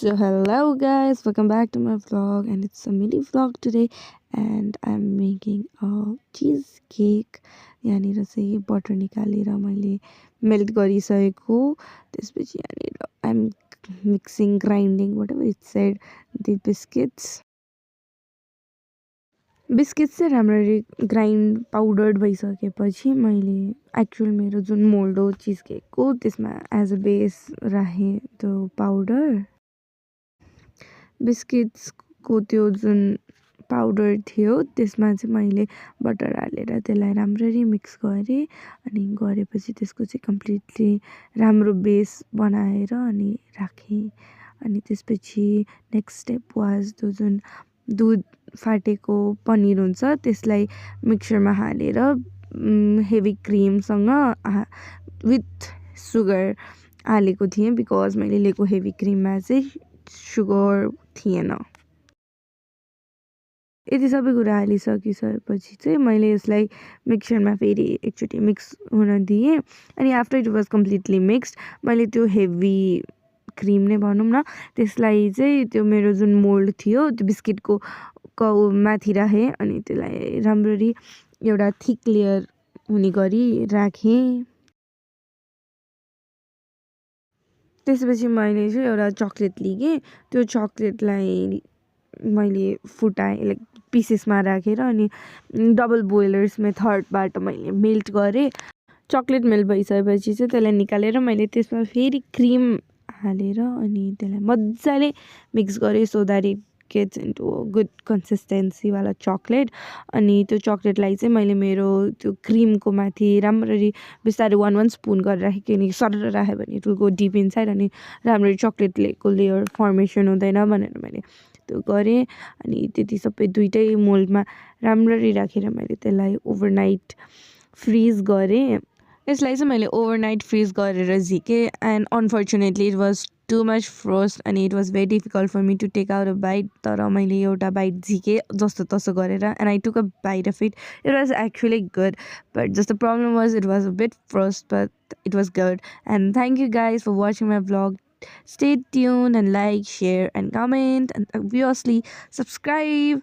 So hello guys, welcome back to my vlog, and it's a mini vlog today, and I'm making a cheesecake. यहाँनिर चाहिँ butter निकालेर मैले melt गरिसकेको, त्यसपछि यहाँनिर I'm mixing, grinding, whatever it said, the biscuits. Biscuits चाहिँ राम्ररी grind powdered भइसकेपछि मैले एक्चुअल मेरो जुन मोल्ड हो चिज केकको त्यसमा एज अ बेस राखेँ त्यो पाउडर। बिस्किट्सको त्यो जुन पाउडर थियो त्यसमा चाहिँ मैले बटर हालेर त्यसलाई राम्ररी मिक्स गरेँ, अनि गरेपछि त्यसको चाहिँ कम्प्लिटली राम्रो बेस बनाएर अनि राखेँ। अनि त्यसपछि नेक्स्ट स्टेप वाज त्यो जुन दुध फाटेको पनिर हुन्छ त्यसलाई मिक्सरमा हालेर हेभी क्रिमसँग विथ सुगर हालेको थिएँ, बिकज मैले लिएको हेभी क्रिममा चाहिँ सुगर थिएन। यति सबै कुरा हालिसकिसकेपछि चाहिँ मैले यसलाई मिक्सरमा फेरि एकचोटि मिक्स हुन दिएँ, अनि after it was completely mixed मैले त्यो हेभी क्रिम नै भनौँ न त्यसलाई चाहिँ त्यो मेरो जुन मोल्ड थियो त्यो बिस्किटको माथि राखेँ, अनि त्यसलाई राम्ररी एउटा थिक लेयर हुने गरी राखेँ। त्यसपछि मैले चाहिँ एउटा चक्लेट लिएँ, त्यो चक्लेटलाई मैले फुटाएँ, लाइक पिसेसमा राखेर अनि डबल बोइलर्स मेथडबाट मैले मेल्ट गरेँ। चक्लेट मेल्ट भइसकेपछि चाहिँ त्यसलाई निकालेर मैले त्यसमा फेरि क्रिम हालेर अनि त्यसलाई मजाले मिक्स गरेँ, so that it gets into good कन्सिस्टेन्सीवाला चक्लेट। अनि त्यो चक्लेटलाई चाहिँ मैले मेरो त्यो क्रिमको माथि राम्ररी बिस्तारै वान स्पुन गरेर राखेँ, किनकि सरेर राख्यो भने it will go deep inside अनि राम्ररी चक्लेटको लेयर फर्मेसन हुँदैन भनेर मैले त्यो गरेँ। अनि त्यति सबै दुइटै मोल्डमा राम्ररी राखेर मैले त्यसलाई ओभरनाइट फ्रिज गरेँ। यसलाई चाहिँ मैले ओभरनाइट फ्रिज गरेर झिकेँ, and unfortunately it was too much frost अनि it was very difficult for me to take out a bite. तर मैले एउटा बाइट झिकेँ जस्तो तसो गरेर, and I took a bite of it was actually good, but just the problem was it was a bit frost, but it was good. And thank you guys for watching my vlog. Stay tuned and like, share and comment, and obviously subscribe.